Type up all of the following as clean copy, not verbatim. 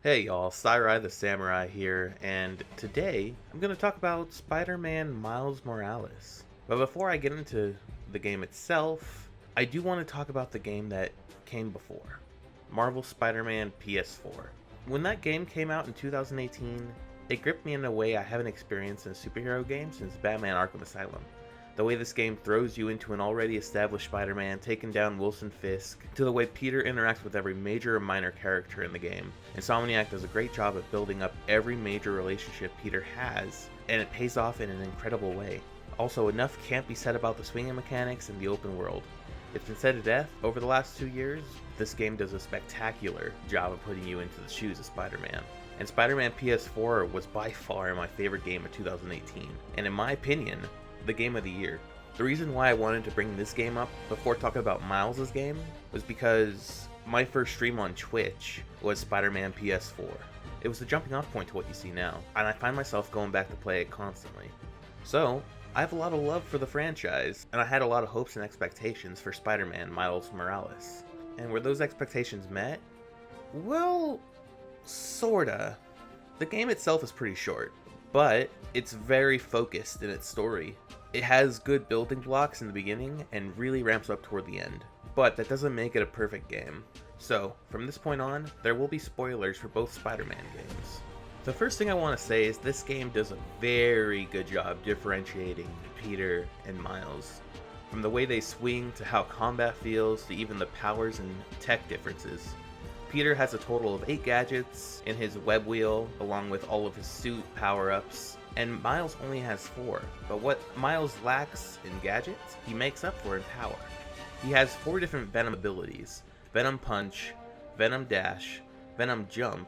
Hey y'all, Sarai the Samurai here, and today I'm going to talk about Spider-Man Miles Morales. But before I get into the game itself, I do want to talk about the game that came before, Marvel Spider-Man PS4. When that game came out in 2018, it gripped me in a way I haven't experienced in a superhero game since Batman Arkham Asylum. The way this game throws you into an already established Spider-Man taking down Wilson Fisk, to the way Peter interacts with every major and minor character in the game. Insomniac does a great job at building up every major relationship Peter has, and it pays off in an incredible way. Also, enough can't be said about the swinging mechanics and the open world. It's been said to death over the last 2 years, this game does a spectacular job of putting you into the shoes of Spider-Man. And Spider-Man PS4 was by far my favorite game of 2018, and in my opinion, the game of the year. The reason why I wanted to bring this game up before talking about Miles' game was because my first stream on Twitch was Spider-Man PS4. It was the jumping off point to what you see now, and I find myself going back to play it constantly. So, I have a lot of love for the franchise, and I had a lot of hopes and expectations for Spider-Man Miles Morales. And were those expectations met? Well, sorta. The game itself is pretty short, but it's very focused in its story. It has good building blocks in the beginning and really ramps up toward the end, but that doesn't make it a perfect game. So, from this point on, there will be spoilers for both Spider-Man games. The first thing I want to say is this game does a very good job differentiating Peter and Miles. From the way they swing to how combat feels to even the powers and tech differences. Peter has a total of 8 gadgets in his web wheel, along with all of his suit power-ups, and Miles only has 4, but what Miles lacks in gadgets, he makes up for in power. He has 4 different Venom abilities: Venom Punch, Venom Dash, Venom Jump,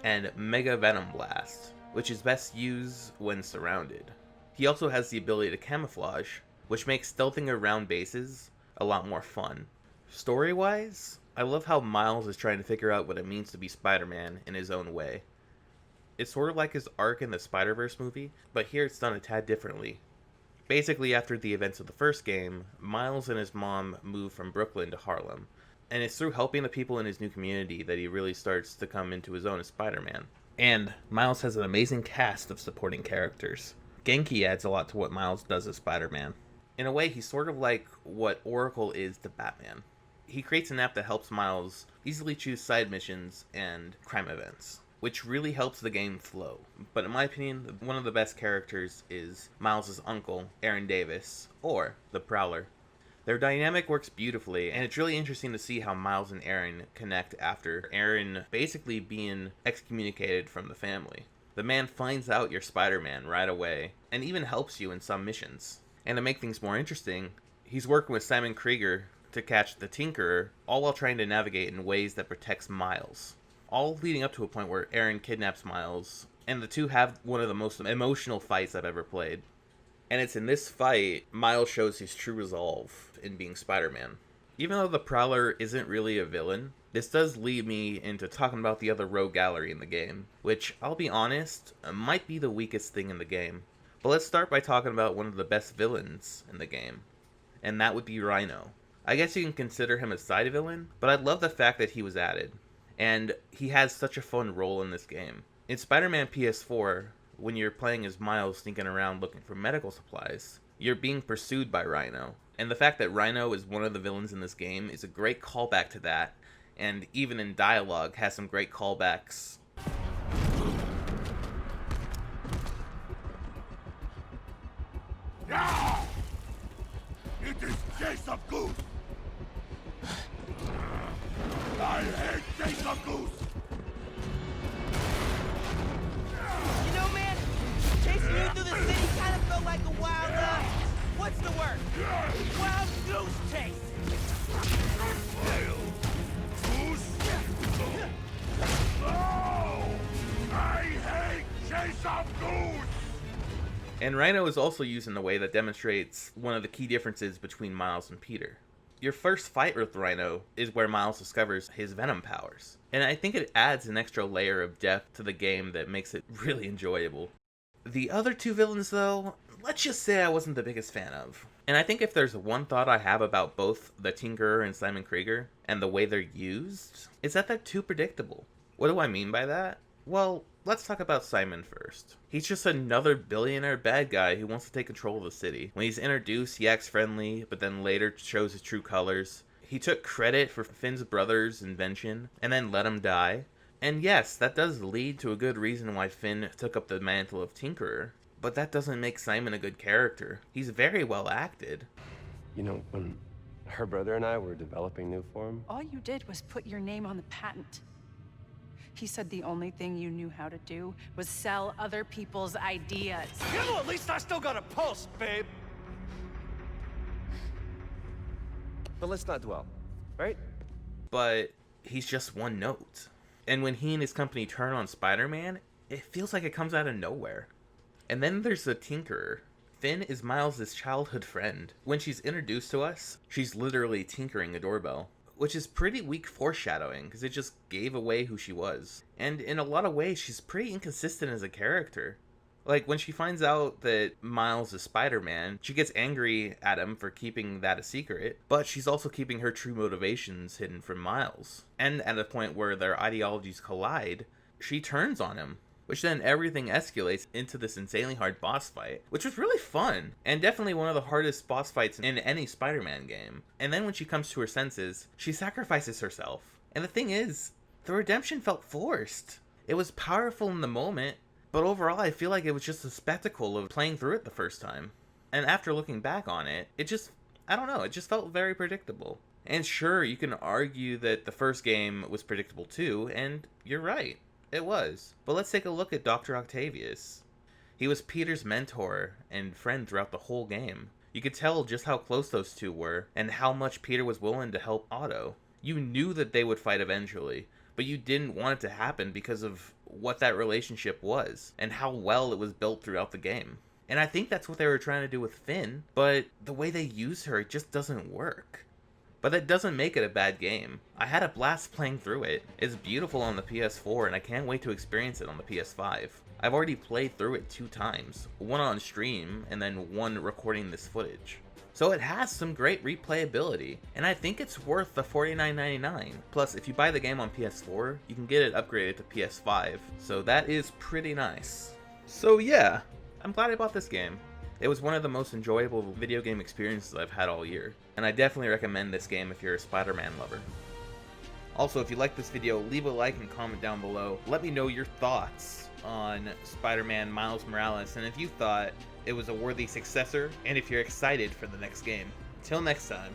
and Mega Venom Blast, which is best used when surrounded. He also has the ability to camouflage, which makes stealthing around bases a lot more fun. Story-wise, I love how Miles is trying to figure out what it means to be Spider-Man in his own way. It's sort of like his arc in the Spider-Verse movie, but here it's done a tad differently. Basically, after the events of the first game, Miles and his mom move from Brooklyn to Harlem, and it's through helping the people in his new community that he really starts to come into his own as Spider-Man. And Miles has an amazing cast of supporting characters. Genki adds a lot to what Miles does as Spider-Man. In a way, he's sort of like what Oracle is to Batman. He creates an app that helps Miles easily choose side missions and crime events, which really helps the game flow. But in my opinion, one of the best characters is Miles' uncle, Aaron Davis, or the Prowler. Their dynamic works beautifully, and it's really interesting to see how Miles and Aaron connect after Aaron basically being excommunicated from the family. The man finds out you're Spider-Man right away, and even helps you in some missions. And to make things more interesting, he's working with Simon Krieger to catch the Tinkerer, all while trying to navigate in ways that protects Miles. All leading up to a point where Aaron kidnaps Miles, and the two have one of the most emotional fights I've ever played. And it's in this fight, Miles shows his true resolve in being Spider-Man. Even though the Prowler isn't really a villain, this does lead me into talking about the other rogue gallery in the game, which, I'll be honest, might be the weakest thing in the game. But let's start by talking about one of the best villains in the game, and that would be Rhino. I guess you can consider him a side villain, but I love the fact that he was added, and he has such a fun role in this game. In Spider-Man PS4, when you're playing as Miles sneaking around looking for medical supplies, you're being pursued by Rhino. And the fact that Rhino is one of the villains in this game is a great callback to that, and even in dialogue has some great callbacks. Yeah! It is Jason Goose! I hate Jason Goose! You know, man, chasing you through the city kind of felt like a wild, what's the word? Wild goose chase! Wild Goose? No! I hate Jason Goose! And Rhino is also used in a way that demonstrates one of the key differences between Miles and Peter. Your first fight with Rhino is where Miles discovers his Venom powers, and I think it adds an extra layer of depth to the game that makes it really enjoyable. The other two villains, though, let's just say I wasn't the biggest fan of. And I think if there's one thought I have about both the Tinkerer and Simon Krieger, and the way they're used, is that they're too predictable. What do I mean by that? Well, let's talk about Simon first. He's just another billionaire bad guy who wants to take control of the city. When he's introduced, he acts friendly, but then later shows his true colors. He took credit for Finn's brother's invention, and then let him die. And yes, that does lead to a good reason why Finn took up the mantle of Tinkerer. But that doesn't make Simon a good character. He's very well acted. You know, when her brother and I were developing Nuform, All you did was put your name on the patent. He said the only thing you knew how to do was sell other people's ideas. You know, at least I still got a pulse, babe. but let's not dwell, right? But he's just one note. And when he and his company turn on Spider-Man, it feels like it comes out of nowhere. And then there's the Tinkerer. Finn is Miles' childhood friend. When she's introduced to us, she's literally tinkering a doorbell, which is pretty weak foreshadowing because it just gave away who she was. And in a lot of ways, she's pretty inconsistent as a character. Like, when she finds out that Miles is Spider-Man, she gets angry at him for keeping that a secret, but she's also keeping her true motivations hidden from Miles. And at a point where their ideologies collide, she turns on him, which then everything escalates into this insanely hard boss fight, which was really fun, and definitely one of the hardest boss fights in any Spider-Man game. And then when she comes to her senses, she sacrifices herself. And the thing is, the redemption felt forced. It was powerful in the moment, but overall I feel like it was just a spectacle of playing through it the first time. And after looking back on it, it just, I don't know, it just felt very predictable. And sure, you can argue that the first game was predictable too, and you're right. It was. But let's take a look at Dr. Octavius. He was Peter's mentor and friend throughout the whole game. You could tell just how close those two were, and how much Peter was willing to help Otto. You knew that they would fight eventually, but you didn't want it to happen because of what that relationship was, and how well it was built throughout the game. And I think that's what they were trying to do with Finn, but the way they use her, it just doesn't work. But that doesn't make it a bad game. I had a blast playing through it. It's beautiful on the PS4 and I can't wait to experience it on the PS5. I've already played through it 2 times, one on stream and then one recording this footage. So it has some great replayability, and I think it's worth the $49.99. Plus, if you buy the game on PS4, you can get it upgraded to PS5, so that is pretty nice. So yeah, I'm glad I bought this game. It was one of the most enjoyable video game experiences I've had all year, and I definitely recommend this game if you're a Spider-Man lover. Also, if you like this video, leave a like and comment down below. Let me know your thoughts on Spider-Man Miles Morales, and if you thought it was a worthy successor, and if you're excited for the next game. Till next time.